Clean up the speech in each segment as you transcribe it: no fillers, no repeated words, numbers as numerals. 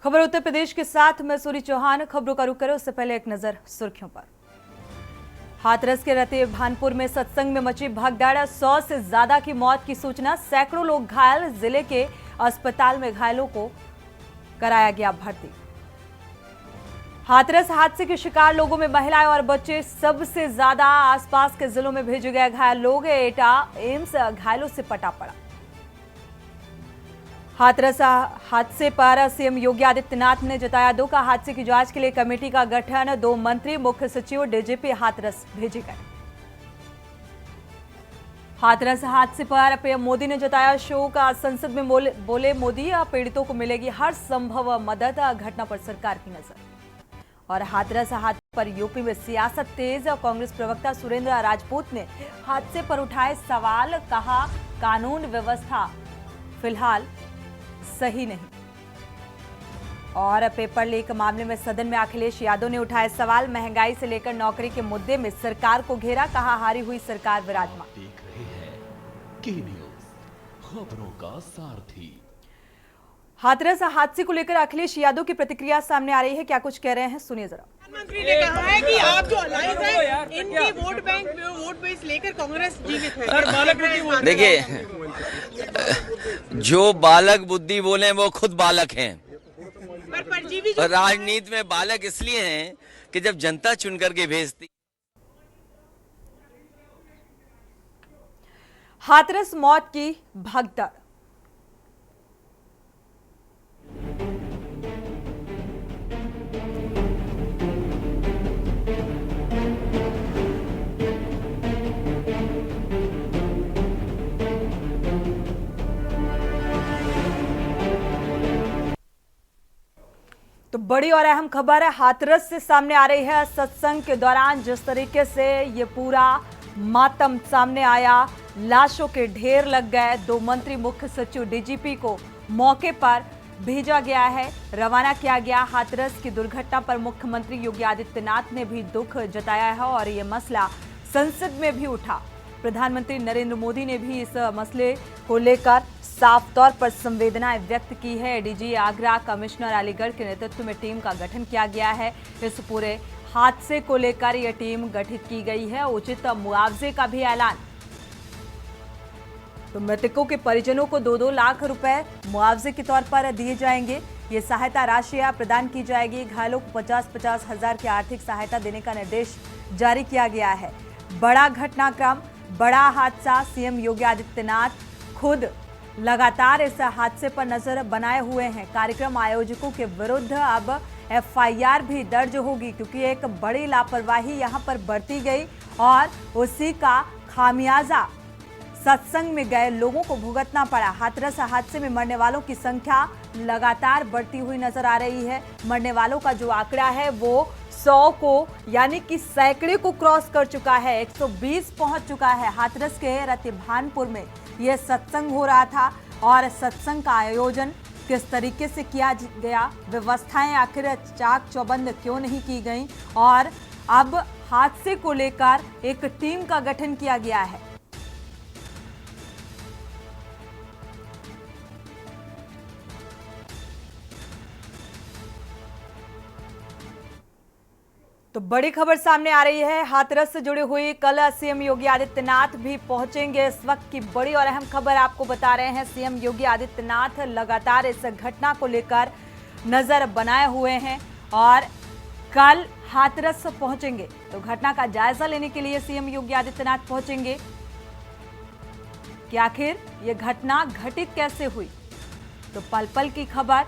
खबर उत्तर प्रदेश के साथ मैं सूरी चौहान। खबरों का रुख करें उससे पहले एक नजर सुर्खियों पर। हाथरस के रते भानपुर में सत्संग में मची भगदड़, 100 से ज्यादा की मौत की सूचना, सैकड़ों लोग घायल। जिले के अस्पताल में घायलों को कराया गया भर्ती। हाथरस हादसे के शिकार लोगों में महिलाएं और बच्चे सबसे ज्यादा। आसपास के जिलों में भेजे गए घायल लोग। एटा एम्स घायलों से पटा पड़ा। हाथरस हादसे पर सीएम योगी आदित्यनाथ ने जताया दुख। हादसे की जांच के लिए कमेटी का गठन। 2 मंत्री, मुख्य सचिव, डीजीपी हाथरस भेजे गए। हाथरस हादसे पर पीएम मोदी ने जताया शोक। संसद में बोले मोदी, पीड़ितों को मिलेगी हर संभव मदद। घटना पर सरकार की नजर। और हाथरस हादसे पर यूपी में सियासत तेज। कांग्रेस प्रवक्ता सुरेंद्र राजपूत ने हादसे पर उठाए सवाल। कहा कानून व्यवस्था फिलहाल सही नहीं। और पेपर लीक मामले में सदन में अखिलेश यादव ने उठाए सवाल। महंगाई से लेकर नौकरी के मुद्दे में सरकार को घेरा। कहा हारी हुई सरकार विराजमान। देख रहे हैं की न्यूज़, खबरों का सारथी। हाथरस हादसे को लेकर अखिलेश यादव की प्रतिक्रिया सामने आ रही है। क्या कुछ कह रहे हैं, सुनिए जरा। प्रधानमंत्री ने कहा है कि आप जो अलायंस है इनकी वोट बेस लेकर कांग्रेस जीवित है। देखिए, जो बालक बुद्धि बोले वो खुद बालक हैं। पर राजनीति में बालक इसलिए हैं कि जब जनता चुन करके भेजती। हाथरस मौत की भगदड़। तो बड़ी और अहम खबर है हाथरस से सामने आ रही है। सत्संग के दौरान जिस तरीके से ये पूरा मातम सामने आया, लाशों के ढेर लग गए। 2 मंत्री, मुख्य सचिव, डीजीपी को मौके पर भेजा गया है, रवाना किया गया। हाथरस की दुर्घटना पर मुख्यमंत्री योगी आदित्यनाथ ने भी दुख जताया है और ये मसला संसद में भी उठा। प्रधानमंत्री नरेंद्र मोदी ने भी इस मसले को लेकर साफ तौर पर संवेदनाएं व्यक्त की है। एडीजी आगरा, कमिश्नर अलीगढ़ के नेतृत्व में टीम का गठन किया गया है। इस पूरे हादसे को लेकर यह टीम गठित की गई है। उचित मुआवजे का भी ऐलान। तो मृतकों के परिजनों को 2-2 लाख रुपए मुआवजे के तौर पर दिए जाएंगे। ये सहायता राशि प्रदान की जाएगी। घायलों को 50-50 हजार की आर्थिक सहायता देने का निर्देश जारी किया गया है। बड़ा घटनाक्रम, बड़ा हादसा। सीएम योगी आदित्यनाथ खुद लगातार इस हादसे पर नजर बनाए हुए हैं। कार्यक्रम आयोजकों के विरुद्ध अब एफआईआर भी दर्ज होगी, क्योंकि एक बड़ी लापरवाही यहां पर बरती गई और उसी का खामियाजा सत्संग में गए लोगों को भुगतना पड़ा। हाथरस हादसे में मरने वालों की संख्या लगातार बढ़ती हुई नजर आ रही है। मरने वालों का जो आंकड़ा है वो 100 को यानी कि सैकड़े को क्रॉस कर चुका है। 120 पहुंच चुका है। हाथरस के रते भानपुर में यह सत्संग हो रहा था और सत्संग का आयोजन किस तरीके से किया गया, व्यवस्थाएं आखिर चाक चौबंद क्यों नहीं की गई, और अब हादसे को लेकर एक टीम का गठन किया गया है। तो बड़ी खबर सामने आ रही है हाथरस से जुड़ी हुई। कल सीएम योगी आदित्यनाथ भी पहुंचेंगे। इस वक्त की बड़ी और अहम खबर आपको बता रहे हैं। सीएम योगी आदित्यनाथ लगातार इस घटना को लेकर नजर बनाए हुए हैं और कल हाथरस पहुंचेंगे। तो घटना का जायजा लेने के लिए सीएम योगी आदित्यनाथ पहुंचेंगे कि आखिर ये घटना घटित कैसे हुई। तो पल पल की खबर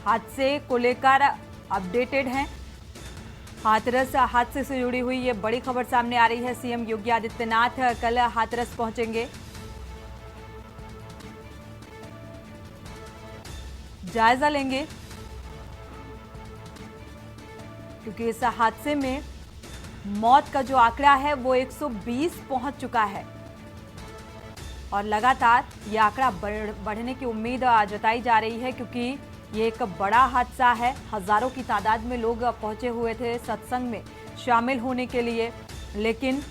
हादसे को लेकर अपडेटेड है। हाथरस हादसे से जुड़ी हुई ये बड़ी खबर सामने आ रही है। सीएम योगी आदित्यनाथ कल हाथरस पहुंचेंगे, जायजा लेंगे, क्योंकि इस हादसे में मौत का जो आंकड़ा है वो 120 पहुंच चुका है और लगातार ये आंकड़ा बढ़ने की उम्मीद जताई जा रही है, क्योंकि ये एक बड़ा हादसा है। हजारों की तादाद में लोग पहुंचे हुए थे सत्संग में शामिल होने के लिए, लेकिन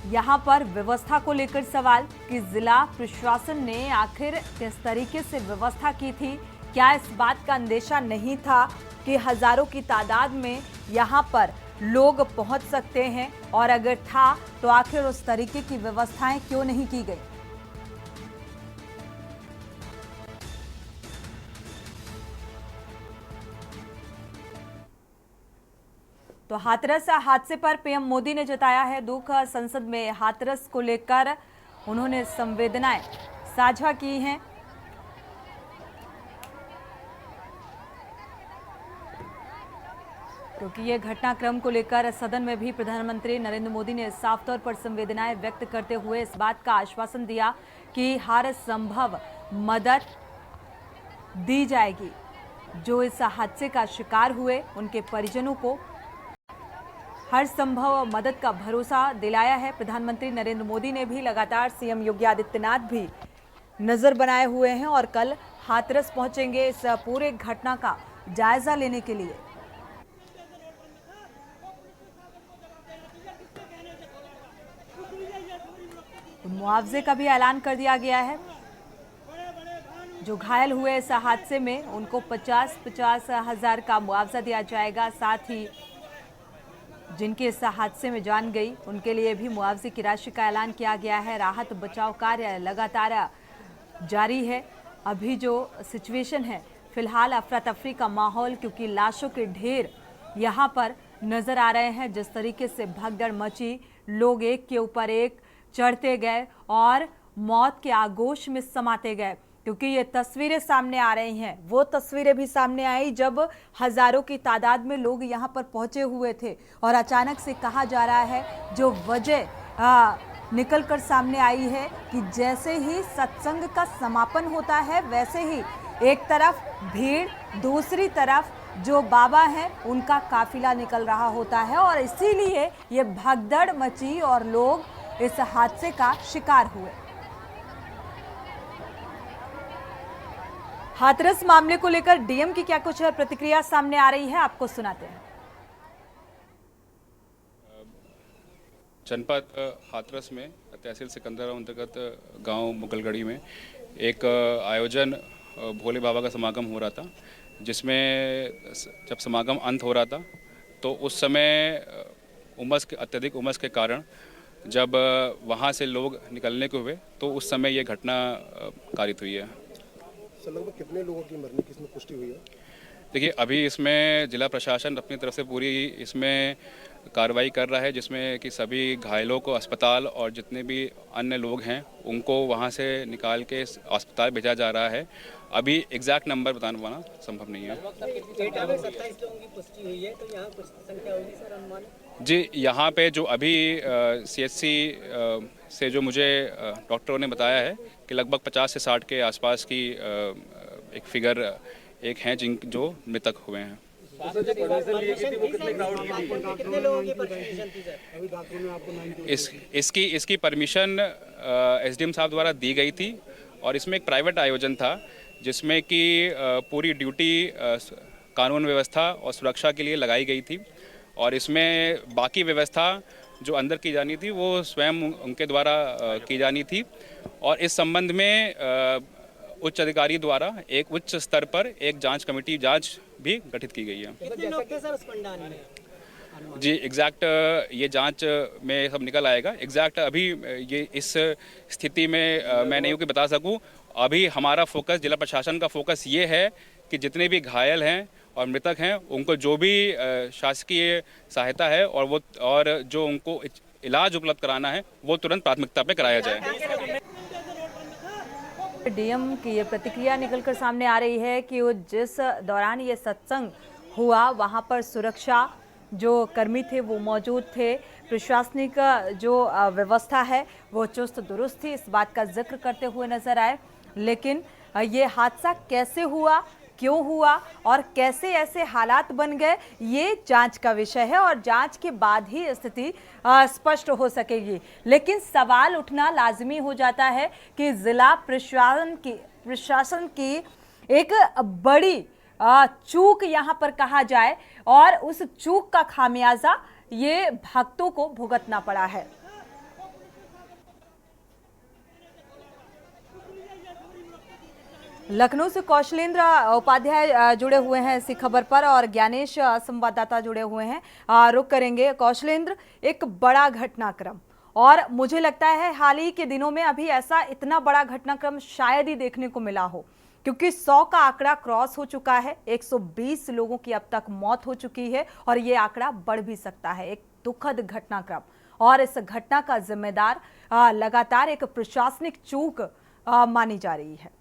यहाँ पर व्यवस्था को लेकर सवाल कि जिला प्रशासन ने आखिर किस तरीके से व्यवस्था की थी क्या इस बात का अंदेशा नहीं था कि हजारों की तादाद में यहां पर लोग पहुंच सकते हैं, और अगर था तो आखिर उस तरीके की व्यवस्थाएं क्यों नहीं की गई? तो हाथरस हादसे पर पीएम मोदी ने जताया है दुख। संसद में हाथरस को लेकर उन्होंने संवेदनाएं साझा की हैं। क्योंकि ये घटनाक्रम को लेकर सदन में भी प्रधानमंत्री नरेंद्र मोदी ने साफ तौर पर संवेदनाएं व्यक्त करते हुए इस बात का आश्वासन दिया कि हर संभव मदद दी जाएगी। जो इस हादसे का शिकार हुए उनके परिजनों को हर संभव मदद का भरोसा दिलाया है। प्रधानमंत्री नरेंद्र मोदी ने भी लगातार सीएम योगी आदित्यनाथ भी नजर बनाए हुए हैं और कल हाथरस पहुंचेंगे इस पूरे घटना का जायजा लेने के लिए। मुआवजे का भी ऐलान कर दिया गया है। जो घायल हुए इस हादसे में उनको 50-50 हजार का मुआवजा दिया जाएगा। साथ ही जिनके इस हादसे में जान गई उनके लिए भी मुआवजे की राशि का ऐलान किया गया है। राहत बचाव कार्य लगातार जारी है। अभी जो सिचुएशन है फिलहाल अफरा तफरी का माहौल, क्योंकि लाशों के ढेर यहाँ पर नजर आ रहे हैं। जिस तरीके से भगदड़ मची, लोग एक के ऊपर एक चढ़ते गए और मौत के आगोश में समाते गए। क्योंकि ये तस्वीरें सामने आ रही हैं, वो तस्वीरें भी सामने आई जब हजारों की तादाद में लोग यहाँ पर पहुंचे हुए थे और अचानक से कहा जा रहा है जो वजह निकल कर सामने आई है कि जैसे ही सत्संग का समापन होता है वैसे ही एक तरफ भीड़, दूसरी तरफ जो बाबा हैं उनका काफिला निकल रहा होता है और इसीलिए ये भगदड़ मची और लोग इस हादसे का शिकार हुए। हाथरस मामले को लेकर डीएम की क्या कुछ प्रतिक्रिया सामने आ रही है, आपको सुनाते हैं। जनपद हाथरस में तहसील सिकंदरा अंतर्गत गांव मुगलगढ़ी में एक आयोजन भोले बाबा का समागम हो रहा था, जिसमें जब समागम अंत हो रहा था तो उस समय अत्यधिक उमस के कारण जब वहां से लोग निकलने को हुए तो उस समय ये घटना कारित हुई है। लगभग कितने लोगों की मरने की इसमें पुष्टि हुई है? देखिए, अभी इसमें जिला प्रशासन अपनी तरफ से पूरी इसमें कार्रवाई कर रहा है, जिसमें कि सभी घायलों को अस्पताल और जितने भी अन्य लोग हैं उनको वहां से निकाल के अस्पताल भेजा जा रहा है। अभी एग्जैक्ट नंबर बताना पाना संभव नहीं है। 27 लोगों की पुष्टि हुई है, तो यहाँ कुछ संख्या होगी सर अनुमान? जी, यहाँ पे जो अभी सीएचसी से जो मुझे डॉक्टरों ने बताया है कि लगभग 50 से 60 के आसपास की एक फिगर एक हैं जो मृतक हुए हैं। कितने लोगों की परमिशन थी सर? इसकी परमिशन एसडीएम साहब द्वारा दी गई थी और इसमें एक प्राइवेट आयोजन था जिसमें कि पूरी ड्यूटी कानून व्यवस्था और सुरक्षा के लिए लगाई गई थी और इसमें बाकी व्यवस्था जो अंदर की जानी थी वो स्वयं उनके द्वारा की जानी थी और इस संबंध में उच्च अधिकारी द्वारा एक उच्च स्तर पर एक जांच कमेटी भी गठित की गई है। कितने लोग थे सर उस पंडाल में? जी, एग्जैक्ट ये जांच में सब निकल आएगा। एग्जैक्ट अभी ये इस स्थिति में मैं नहीं बता सकूं। अभी हमारा फोकस, जिला प्रशासन का फोकस ये है कि जितने भी घायल हैं और मृतक हैं उनको जो भी शासकीय सहायता है और जो उनको इलाज उपलब्ध कराना है वो तुरंत प्राथमिकता पे कराया जाए। डीएम की ये प्रतिक्रिया निकलकर सामने आ रही है कि वो जिस दौरान ये सत्संग हुआ वहां पर सुरक्षा जो कर्मी थे वो मौजूद थे, प्रशासनिक जो व्यवस्था है वो चुस्त दुरुस्त थी, इस बात का जिक्र करते हुए नजर आए। लेकिन ये हादसा कैसे हुआ, क्यों हुआ और कैसे ऐसे हालात बन गए, ये जांच का विषय है और जांच के बाद ही स्थिति स्पष्ट हो सकेगी। लेकिन सवाल उठना लाजमी हो जाता है कि जिला प्रशासन की एक बड़ी चूक यहाँ पर कहा जाए और उस चूक का खामियाजा ये भक्तों को भुगतना पड़ा है। लखनऊ से कौशलेंद्र उपाध्याय जुड़े हुए हैं इसी खबर पर और ज्ञानेश संवाददाता जुड़े हुए हैं। रुक करेंगे कौशलेंद्र, एक बड़ा घटनाक्रम और मुझे लगता है हाल ही के दिनों में अभी ऐसा इतना बड़ा घटनाक्रम शायद ही देखने को मिला हो, क्योंकि 100 का आंकड़ा क्रॉस हो चुका है। 120 लोगों की अब तक मौत हो चुकी है और ये आंकड़ा बढ़ भी सकता है। एक दुखद घटनाक्रम और इस घटना का जिम्मेदार लगातार एक प्रशासनिक चूक मानी जा रही है।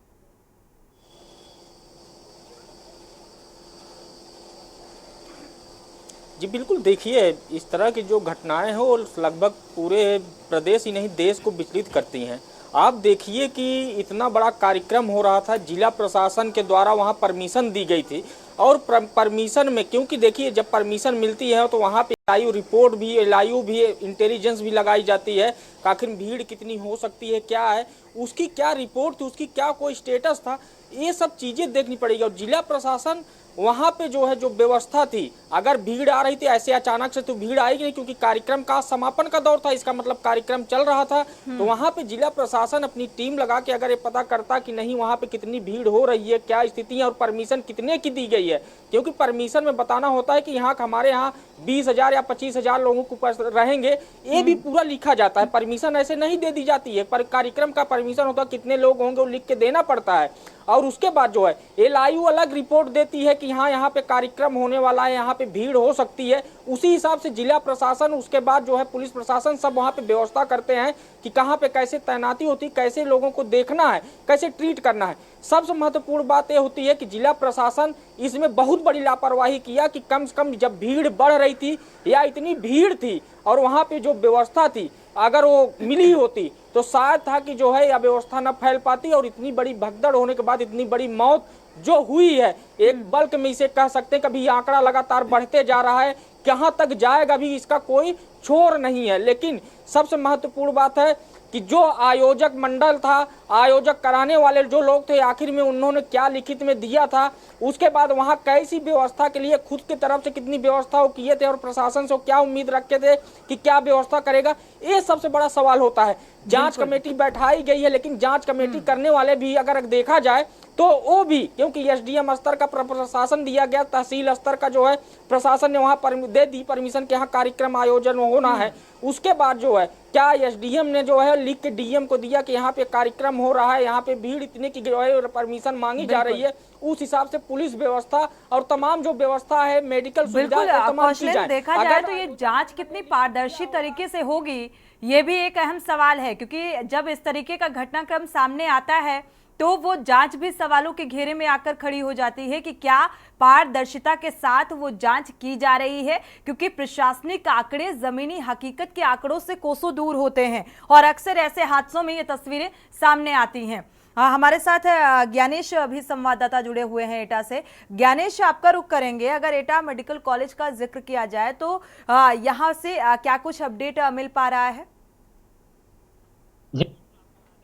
जी बिल्कुल, देखिए इस तरह की जो घटनाएं हैं वो लगभग पूरे प्रदेश ही नहीं देश को विचलित करती हैं। आप देखिए कि इतना बड़ा कार्यक्रम हो रहा था, जिला प्रशासन के द्वारा वहां परमिशन दी गई थी और परमिशन में, क्योंकि देखिए जब परमिशन मिलती है तो वहां पे लाइव रिपोर्ट भी, लाइव भी इंटेलिजेंस भी लगाई जाती है कि आखिर भीड़ कितनी हो सकती है, क्या है, उसकी क्या रिपोर्ट थी, उसकी क्या कोई स्टेटस था, ये सब चीज़ें देखनी पड़ेगी। और जिला प्रशासन वहाँ पे जो है जो व्यवस्था थी, अगर भीड़ आ रही थी ऐसे अचानक से तो भीड़ आएगी नहीं, क्योंकि कार्यक्रम का समापन का दौर था, इसका मतलब कार्यक्रम चल रहा था। तो वहाँ पे जिला प्रशासन अपनी टीम लगा के अगर ये पता करता कि नहीं वहाँ पे कितनी भीड़ हो रही है, क्या स्थिति है और परमिशन कितने की दी गई है, क्योंकि परमिशन में बताना होता है कि यहाँ हमारे यहाँ 20,000 या 25,000 लोगों को रहेंगे, ये भी पूरा लिखा जाता है। परमिशन ऐसे नहीं दे दी जाती है, पर कार्यक्रम का परमिशन होता है कितने लोग होंगे वो लिख के देना पड़ता है। और उसके बाद जो है एलआईयू अलग रिपोर्ट देती है कि हाँ यहाँ पे कार्यक्रम होने वाला है, यहाँ पे भीड़ हो सकती है। उसी हिसाब से जिला प्रशासन, उसके बाद जो है पुलिस प्रशासन सब वहाँ पे व्यवस्था करते हैं कि कहाँ पे कैसे तैनाती होती, कैसे लोगों को देखना है, कैसे ट्रीट करना है। सबसे महत्वपूर्ण बात यह होती है कि जिला प्रशासन इसमें बहुत बड़ी लापरवाही किया कि कम से कम जब भीड़ बढ़ रही थी या इतनी भीड़ थी और वहाँ पे जो व्यवस्था थी अगर वो मिली होती तो शायद था कि जो है यह व्यवस्था न फैल पाती और इतनी बड़ी भगदड़ होने के बाद इतनी बड़ी मौत जो हुई है, एक बल्क में इसे कह सकते हैं। कभी आंकड़ा लगातार बढ़ते जा रहा है, कहाँ तक जाएगा भी इसका कोई छोर नहीं है। लेकिन सबसे महत्वपूर्ण बात है कि जो आयोजक मंडल था, आयोजक कराने वाले जो लोग थे, आखिर में उन्होंने क्या लिखित में दिया था, उसके बाद वहां कैसी व्यवस्था के लिए खुद की तरफ से कितनी व्यवस्था वो किए थे और प्रशासन से क्या उम्मीद रखते थे कि क्या व्यवस्था करेगा, ये सबसे बड़ा सवाल होता है। जांच कमेटी बैठाई गई है, लेकिन जांच कमेटी करने वाले भी अगर देखा जाए तो वो भी, क्योंकि एसडीएम स्तर का प्रशासन दिया गया, तहसील स्तर का जो है प्रशासन ने वहां दे दी परमिशन के यहाँ कार्यक्रम आयोजन होना है। उसके बाद जो है क्या एसडीएम ने जो है लिख के डीएम को दिया कि यहाँ पे कार्यक्रम हो रहा है, यहाँ पे भीड़ इतने की जो है परमिशन मांगी जा रही है, उस हिसाब से पुलिस व्यवस्था और तमाम जो व्यवस्था है, मेडिकल सुविधा तमाम चीजें देखा जाए तो ये जांच कितनी पारदर्शी तरीके से होगी, ये भी एक अहम सवाल है। क्योंकि जब इस तरीके का घटनाक्रम सामने आता है तो वो जांच भी सवालों के घेरे में आकर खड़ी हो जाती है कि क्या पारदर्शिता के साथ वो जांच की जा रही है, क्योंकि प्रशासनिक आंकड़े जमीनी हकीकत के आंकड़ों से कोसों दूर होते हैं और अक्सर ऐसे हादसों में ये तस्वीरें सामने आती हैं। हमारे साथ ज्ञानेश भी संवाददाता जुड़े हुए हैं एटा से। ज्ञानेश, आपका रुख करेंगे। अगर एटा मेडिकल कॉलेज का जिक्र किया जाए तो यहाँ से क्या कुछ अपडेट मिल पा रहा है?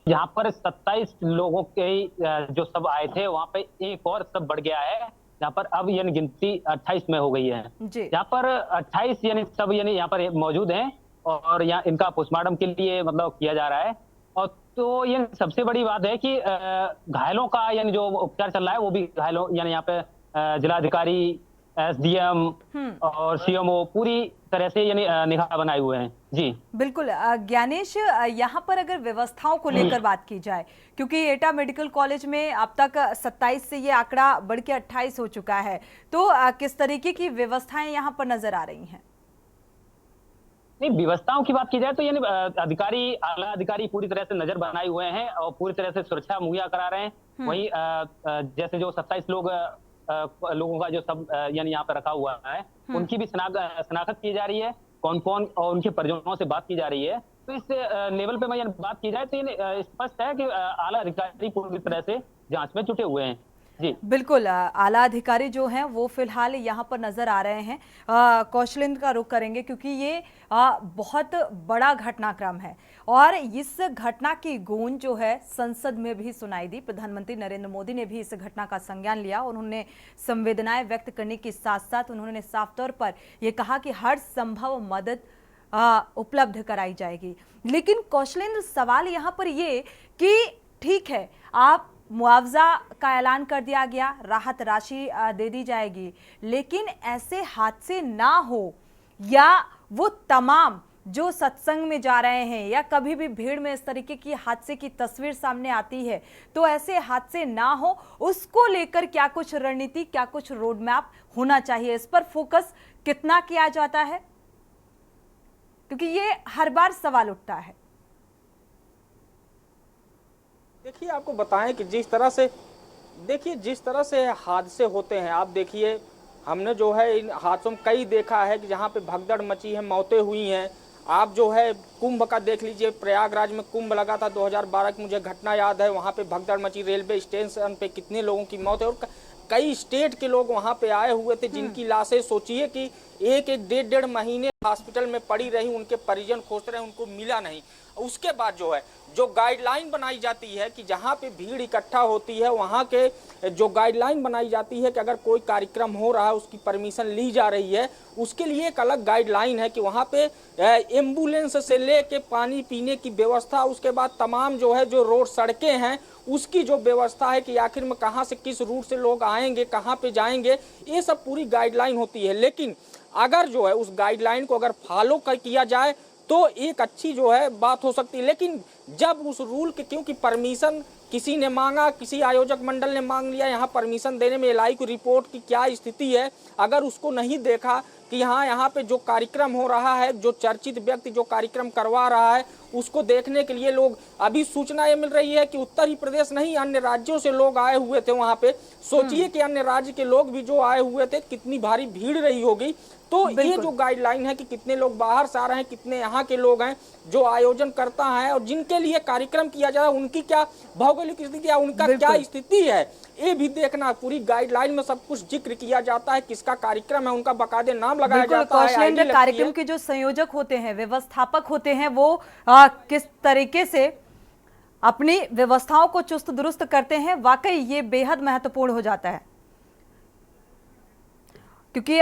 यहाँ पर 27 लोगों के जो सब आए थे वहाँ पे एक और सब बढ़ गया है। यहाँ पर अब यानी गिनती 28 में हो गई है। यहाँ पर 28 यानी सब यानी यहाँ पर मौजूद हैं और यहाँ इनका पोस्टमार्टम के लिए मतलब किया जा रहा है। और तो ये सबसे बड़ी बात है कि घायलों का यानी जो उपचार चल रहा है वो भी घायलों यानी यहाँ पे जिलाधिकारी, एसडीएम और सीएमओ पूरी तरह से यानी निगाह बनाए हुए हैं। जी बिल्कुल ज्ञानेश, यहाँ पर अगर व्यवस्थाओं को लेकर बात की जाए, क्योंकि एटा मेडिकल कॉलेज में अब तक 27 से ये आंकड़ा बढ़ के 28 हो चुका है, तो किस तरीके की व्यवस्थाएं यहाँ पर नजर आ रही हैं? नहीं, व्यवस्थाओं की बात की जाए तो यानी अधिकारी, आला अधिकारी पूरी तरह से नजर बनाए हुए हैं और पूरी तरह से सुरक्षा मुहैया करा रहे हैं। वही जैसे जो 27 लोगों का जो सब यानी यहाँ पे रखा हुआ है उनकी भी शनाख्त की जा रही है, कौन कौन, और उनके परिजनों से बात की जा रही है। तो इस लेवल पे मैं बात की जाए तो स्पष्ट है कि आला अधिकारी पूरी तरह से जांच में जुटे हुए हैं। जी बिल्कुल, आला अधिकारी जो हैं वो फिलहाल यहाँ पर नजर आ रहे हैं। कौशलेंद्र का रुख करेंगे क्योंकि ये बहुत बड़ा घटनाक्रम है और इस घटना की गूंज जो है संसद में भी सुनाई दी। प्रधानमंत्री नरेंद्र मोदी ने भी इस घटना का संज्ञान लिया। उन्होंने संवेदनाएं व्यक्त करने के साथ साथ उन्होंने साफ तौर पर यह कहा कि हर संभव मदद उपलब्ध कराई जाएगी। लेकिन कौशलेंद्र, सवाल यहाँ पर ये कि ठीक है, आप मुआवजा का ऐलान कर दिया गया, राहत राशि दे दी जाएगी, लेकिन ऐसे हादसे ना हो या वो तमाम जो सत्संग में जा रहे हैं या कभी भी भीड़ में इस तरीके की हादसे की तस्वीर सामने आती है तो ऐसे हादसे ना हो, उसको लेकर क्या कुछ रणनीति, क्या कुछ रोड मैप होना चाहिए, इस पर फोकस कितना किया जाता है, क्योंकि ये हर बार सवाल उठता है। देखिए आपको बताएं कि जिस तरह से हादसे होते हैं, आप देखिए हमने जो है इन हादसों में कई देखा है कि जहाँ पे भगदड़ मची है, मौतें हुई हैं। आप जो है कुंभ का देख लीजिए, प्रयागराज में कुंभ लगा था 2012 की, मुझे घटना याद है, वहाँ पे भगदड़ मची, रेलवे स्टेशन पे कितने लोगों की मौत है और कई स्टेट के लोग वहाँ पे आए हुए थे जिनकी लाशें सोचिए कि एक डेढ़ महीने हॉस्पिटल में पड़ी रही, उनके परिजन खोजते रहे, उनको मिला नहीं। उसके बाद जो है जो गाइडलाइन बनाई जाती है कि जहाँ पे भीड़ इकट्ठा होती है वहाँ के जो गाइडलाइन बनाई जाती है कि अगर कोई कार्यक्रम हो रहा है उसकी परमिशन ली जा रही है, उसके लिए एक अलग गाइडलाइन है कि वहाँ पे एम्बुलेंस से लेके पानी पीने की व्यवस्था, उसके बाद तमाम जो है जो रोड सड़कें हैं उसकी जो व्यवस्था है कि आखिर में कहाँ से किस रूट से लोग आएंगे, कहाँ पे जाएंगे, ये सब पूरी गाइडलाइन होती है। लेकिन अगर जो है उस गाइडलाइन को अगर फॉलो किया जाए तो एक अच्छी जो है बात हो सकती है। लेकिन जब उस रूल के, क्योंकि परमिशन किसी ने मांगा, किसी आयोजक मंडल ने मांग लिया, यहाँ परमिशन देने में एलआई की रिपोर्ट की क्या स्थिति है, अगर उसको नहीं देखा कि हाँ यहाँ पे जो कार्यक्रम हो रहा है, जो चर्चित व्यक्ति जो कार्यक्रम करवा रहा है, उसको देखने के लिए लोग, अभी सूचना ये मिल रही है कि उत्तर ही प्रदेश नहीं अन्य राज्यों से लोग आए हुए थे वहाँ पे। सोचिए कि अन्य राज्य के लोग भी जो आए हुए थे कितनी भारी भीड़ रही होगी। तो ये जो गाइडलाइन है कि कितने लोग बाहर से आ रहे हैं, कितने यहाँ के लोग हैं जो आयोजन करता है और जिनके लिए कार्यक्रम किया जा रहा है, उनकी क्या भौगोलिक स्थिति है, उनका क्या स्थिति है, ये भी देखना। पूरी गाइडलाइन में सब कुछ जिक्र किया जाता है, किसका कार्यक्रम है, उनका बाकायदे नाम लगाया जाता है। कार्यक्रम के जो संयोजक होते हैं, व्यवस्थापक होते हैं, वो किस तरीके से अपनी व्यवस्थाओं को चुस्त दुरुस्त करते हैं, वाकई ये बेहद महत्वपूर्ण हो जाता है। क्योंकि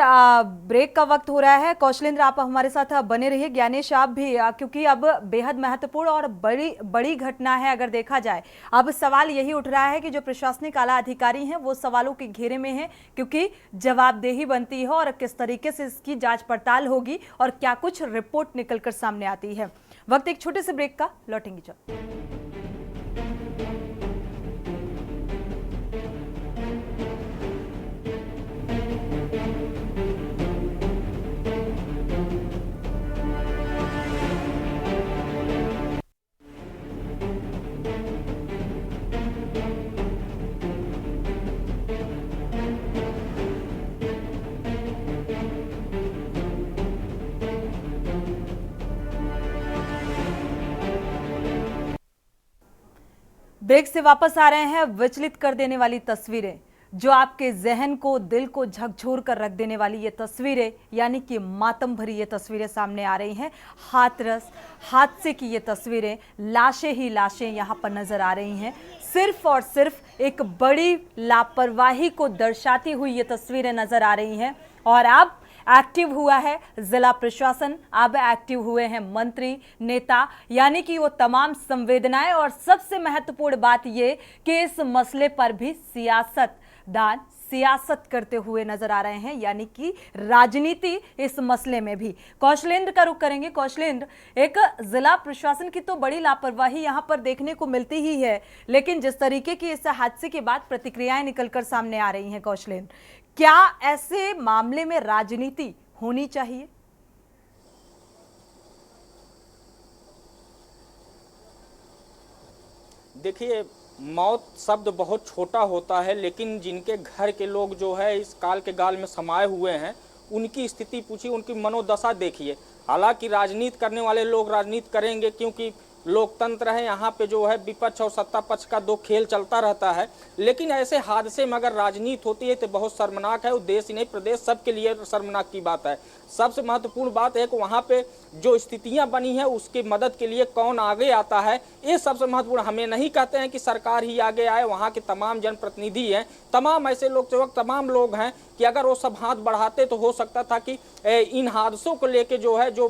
ब्रेक का वक्त हो रहा है, कौशलेंद्र आप हमारे साथ बने रहिए, ज्ञानेश आप भी, क्योंकि अब बेहद महत्वपूर्ण और बड़ी घटना है। अगर देखा जाए अब सवाल यही उठ रहा है कि जो प्रशासनिक आला अधिकारी हैं वो सवालों के घेरे में हैं, क्योंकि जवाबदेही बनती है और किस तरीके से इसकी जांच पड़ताल होगी और क्या कुछ रिपोर्ट निकलकर सामने आती है। वक्त एक छोटे से ब्रेक का, लौटेंगे जब। ब्रेक से वापस आ रहे हैं। विचलित कर देने वाली तस्वीरें, जो आपके जहन को, दिल को झकझोर कर रख देने वाली ये तस्वीरें, यानी कि मातम भरी ये तस्वीरें सामने आ रही हैं। हाथरस हादसे की ये तस्वीरें, लाशें ही लाशें यहाँ पर नजर आ रही हैं। सिर्फ और सिर्फ एक बड़ी लापरवाही को दर्शाती हुई ये तस्वीरें नजर आ रही हैं। और अब एक्टिव हुआ है जिला प्रशासन, अब एक्टिव हुए हैं मंत्री, नेता, यानी कि वो तमाम संवेदनाएं। और सबसे महत्वपूर्ण बात ये कि इस मसले पर भी सियासतदान सियासत करते हुए नजर आ रहे हैं, यानी कि राजनीति इस मसले में भी। कौशलेंद्र का रुख करेंगे। कौशलेंद्र, एक जिला प्रशासन की तो बड़ी लापरवाही यहां पर देखने को मिलती ही है, लेकिन जिस तरीके की इस हादसे के बाद प्रतिक्रियाएं निकलकर सामने आ रही हैं, कौशलेंद्र, क्या ऐसे मामले में राजनीति होनी चाहिए? देखिए, मौत शब्द बहुत छोटा होता है, लेकिन जिनके घर के लोग जो है इस काल के गाल में समाये हुए हैं, उनकी स्थिति पूछिए, उनकी मनोदशा देखिए। हालांकि राजनीति करने वाले लोग राजनीति करेंगे, क्योंकि लोकतंत्र है, यहाँ पे जो है विपक्ष और सत्ता पक्ष का दो खेल चलता रहता है। लेकिन ऐसे हादसे में अगर राजनीति होती है तो बहुत शर्मनाक है। देश ही नहीं, प्रदेश सबके लिए शर्मनाक की बात है। सबसे महत्वपूर्ण बात है कि वहाँ पे जो स्थितियाँ बनी है उसकी मदद के लिए कौन आगे आता है, ये सबसे महत्वपूर्ण। हमें नहीं कहते हैं कि सरकार ही आगे आए, वहाँ के तमाम जनप्रतिनिधि हैं, तमाम ऐसे लोग सेवक, तमाम लोग हैं कि अगर वो सब हाथ बढ़ाते तो हो सकता था कि इन हादसों को लेके जो है जो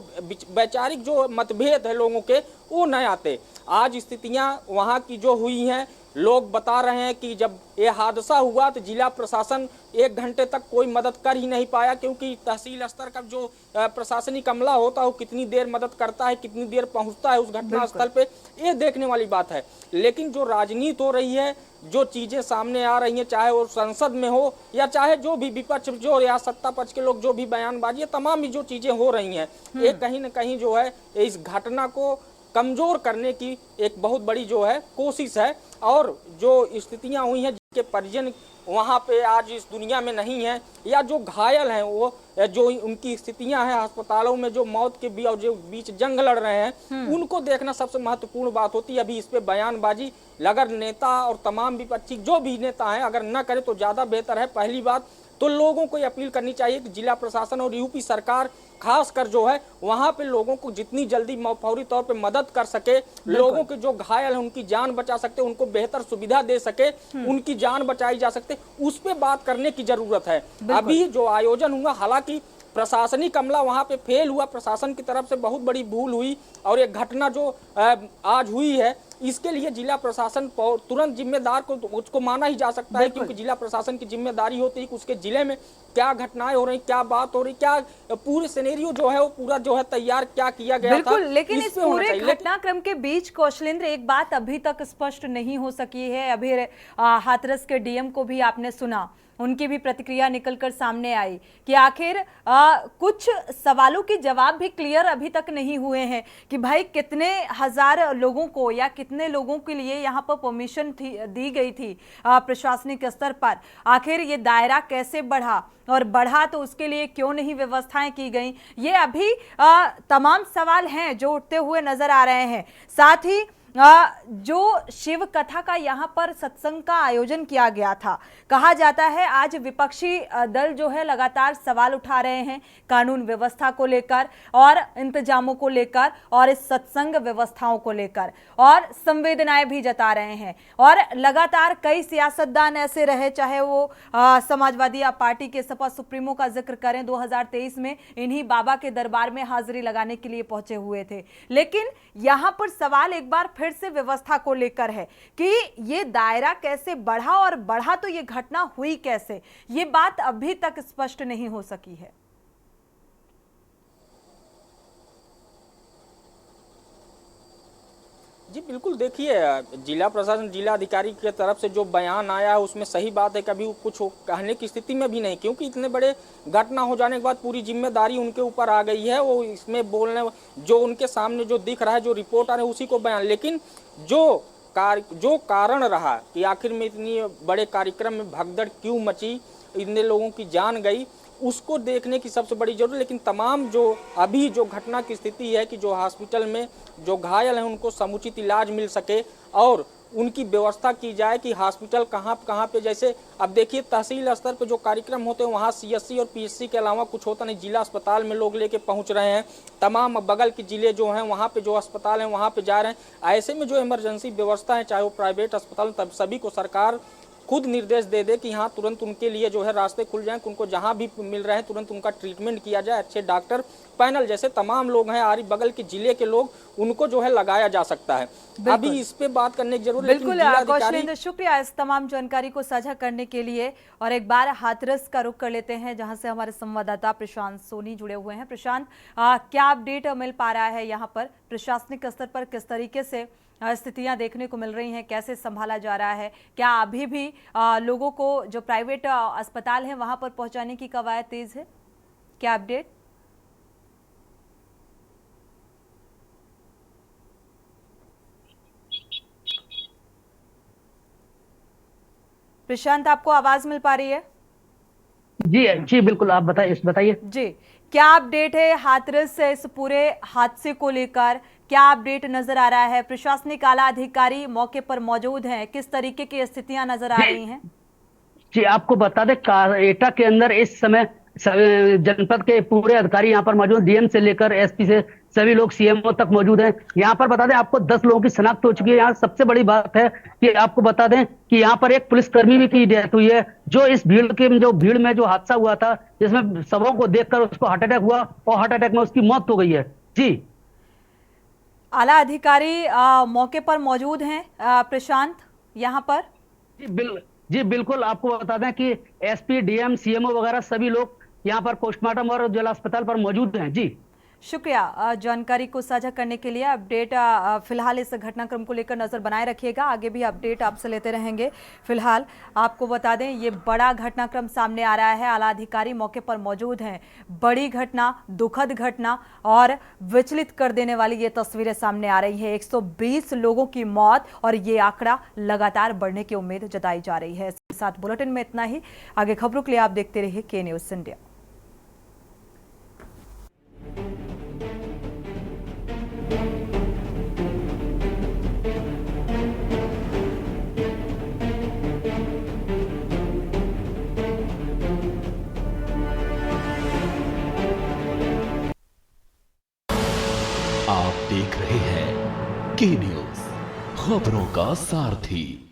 वैचारिक जो मतभेद है लोगों के, वो न आते। आज स्थितियां वहां की जो हुई हैं, लोग बता रहे हैं कि जब ये हादसा हुआ तो जिला प्रशासन 1 घंटे तक कोई मदद कर ही नहीं पाया, क्योंकि तहसील स्तर का जो प्रशासनिक अमला होता है वो कितनी देर मदद करता है, कितनी देर पहुंचता है उस घटना स्थल पे, ये देखने वाली बात है। लेकिन जो राजनीति हो रही है, जो चीजें सामने आ रही हैं, चाहे वो संसद में हो या चाहे जो भी विपक्ष जो या सत्ता पक्ष के लोग जो भी बयानबाजी, तमाम ही जो चीजें हो रही हैं, ये कहीं ना कहीं जो है इस घटना को कमजोर करने की एक बहुत बड़ी जो है कोशिश है। और जो स्थितियां हुई हैं, जिनके परिजन वहां पे आज इस दुनिया में नहीं है, या जो घायल हैं, वो जो उनकी स्थितियां हैं अस्पतालों में, जो मौत के बीच जंग लड़ रहे हैं, उनको देखना सबसे महत्वपूर्ण बात होती है। अभी इस पे बयानबाजी अगर नेता और तमाम विपक्षी जो भी नेता हैं अगर न करे तो ज्यादा बेहतर है। पहली बात तो लोगों को ये अपील करनी चाहिए कि जिला प्रशासन और यूपी सरकार खासकर जो है वहां पे लोगों को जितनी जल्दी फौरी तौर पे मदद कर सके, लोगों के जो घायल हैं उनकी जान बचा सकते, उनको बेहतर सुविधा दे सके, उनकी जान बचाई जा सकते, उस पे बात करने की जरूरत है। अभी जो आयोजन हुआ, हालांकि प्रशासनिक अमला वहां पे फेल हुआ, प्रशासन की तरफ से बहुत बड़ी भूल हुई, और एक घटना जो आज हुई है इसके लिए जिला प्रशासन तुरंत जिम्मेदार को उसको माना ही जा सकता है, क्योंकि जिला प्रशासन की जिम्मेदारी होती है कि उसके जिले में क्या घटनाएं हो रही, क्या बात हो रही, क्या पूरे सिनेरियो जो है वो पूरा जो है तैयार क्या किया गया था। लेकिन इस पूरे घटनाक्रम के बीच कौशलेंद्र एक बात अभी तक स्पष्ट नहीं हो सकी है। अभी हाथरस के डीएम को भी आपने सुना, उनकी भी प्रतिक्रिया निकलकर सामने आई कि आखिर कुछ सवालों के जवाब भी क्लियर अभी तक नहीं हुए हैं कि भाई कितने हजार लोगों को या कितने लोगों के लिए यहाँ पर परमिशन दी गई थी प्रशासनिक स्तर पर, आखिर ये दायरा कैसे बढ़ा और बढ़ा तो उसके लिए क्यों नहीं व्यवस्थाएं की गई, ये अभी तमाम सवाल हैं जो उठते हुए नजर आ रहे हैं। साथ ही जो शिव कथा का यहाँ पर सत्संग का आयोजन किया गया था, कहा जाता है आज विपक्षी दल जो है लगातार सवाल उठा रहे हैं कानून व्यवस्था को लेकर और इंतजामों को लेकर और इस सत्संग व्यवस्थाओं को लेकर, और संवेदनाएं भी जता रहे हैं। और लगातार कई सियासतदान ऐसे रहे, चाहे वो समाजवादी पार्टी के सपा सुप्रीमो का जिक्र करें, 2023 में इन्हीं बाबा के दरबार में हाजिरी लगाने के लिए पहुंचे हुए थे। लेकिन यहां पर सवाल एक बार फिर से व्यवस्था को लेकर है कि ये दायरा कैसे बढ़ा और बढ़ा तो ये घटना हुई कैसे, ये बात अभी तक स्पष्ट नहीं हो सकी है। जी बिल्कुल, देखिए जिला प्रशासन जिला अधिकारी की तरफ से जो बयान आया है उसमें सही बात है, कभी कुछ कहने की स्थिति में भी नहीं, क्योंकि इतने बड़े घटना हो जाने के बाद पूरी जिम्मेदारी उनके ऊपर आ गई है। वो इसमें बोलने जो उनके सामने जो दिख रहा है, जो रिपोर्ट आ रही है उसी को बयान, लेकिन जो कारण रहा कि आखिर में इतनी बड़े कार्यक्रम में भगदड़ क्यों मची, इतने लोगों की जान गई, उसको देखने की सबसे बड़ी जरूरत। लेकिन तमाम जो अभी जो घटना की स्थिति है कि जो हॉस्पिटल में जो घायल हैं उनको समुचित इलाज मिल सके और उनकी व्यवस्था की जाए कि हॉस्पिटल कहाँ पे, जैसे अब देखिए तहसील स्तर पे जो कार्यक्रम होते हैं वहाँ सीएससी और पीएचसी के अलावा कुछ होता नहीं, जिला अस्पताल में लोग लेके पहुँच रहे हैं, तमाम बगल के जिले जो हैं वहाँ पे जो अस्पताल हैं वहाँ पे जा रहे हैं। ऐसे में जो इमरजेंसी व्यवस्था है, चाहे वो प्राइवेट अस्पताल, तब सभी को सरकार खुद निर्देश दे कि हाँ तुरंत उनके लिए जो है रास्ते खुल जाएं, उनको जहां भी मिल रहे हैं तुरंत उनका ट्रीटमेंट किया जाए, अच्छे डॉक्टर पैनल जैसे तमाम लोग हैं आरी बगल के जिले के लोग, उनको जो है लगाया जा सकता है। अभी इस पे बात करने की जरूरत है। बिल्कुल कौशलेंद्र, शुक्रिया इस तमाम जानकारी को साझा करने के लिए। और एक बार हाथरस का रुख कर लेते हैं जहां से हमारे संवाददाता प्रशांत सोनी जुड़े हुए हैं। प्रशांत, क्या अपडेट मिल पा रहा है यहाँ पर प्रशासनिक स्तर पर, किस तरीके से स्थितियां देखने को मिल रही हैं, कैसे संभाला जा रहा है? क्या अभी भी लोगों को जो प्राइवेट अस्पताल हैं वहां पर पहुंचाने की कवायद तेज है? क्या अपडेट? प्रशांत, आपको आवाज मिल पा रही है? जी बिल्कुल, आप बताइए जी, क्या अपडेट है हाथरस से इस पूरे हादसे को लेकर? क्या अपडेट नजर आ रहा है? प्रशासनिक आला अधिकारी मौके पर मौजूद हैं, किस तरीके की स्थितियां नजर आ रही हैं? जी, आपको बता दें एटा के अंदर इस समय जनपद के पूरे अधिकारी यहाँ पर मौजूद, डीएम से लेकर एसपी से सभी लोग सीएमओ तक मौजूद हैं। यहाँ पर बता दें आपको 10 लोगों की शनाख्त हो चुकी है। यहाँ सबसे बड़ी बात है कि आपको बता दें कि यहाँ पर एक पुलिसकर्मी भी की डेथ हुई है, जो इस भीड़ में जो हादसा हुआ था, जिसमें सबों को देखकर उसको हार्ट अटैक हुआ और हार्ट अटैक में उसकी मौत हो गई है। जी, आला अधिकारी मौके पर मौजूद हैं प्रशांत, यहाँ पर? जी बिल्कुल, आपको बता दें कि एसपी, डीएम, सीएमओ वगैरह सभी लोग यहाँ पर पोस्टमार्टम और जिला अस्पताल पर मौजूद हैं। जी शुक्रिया जानकारी को साझा करने के लिए। अपडेट फिलहाल इस घटनाक्रम को लेकर नजर बनाए रखिएगा, आगे भी अपडेट आपसे लेते रहेंगे। फिलहाल आपको बता दें ये बड़ा घटनाक्रम सामने आ रहा है, आला अधिकारी मौके पर मौजूद हैं। बड़ी घटना, दुखद घटना और विचलित कर देने वाली ये तस्वीरें सामने आ रही है। 120 लोगों की मौत और ये आंकड़ा लगातार बढ़ने की उम्मीद जताई जा रही है। इसके साथ बुलेटिन में इतना ही। आगे खबरों के लिए आप देखते रहिए के न्यूज़ इंडिया। आप देख रहे हैं के न्यूज़, खबरों का सारथी।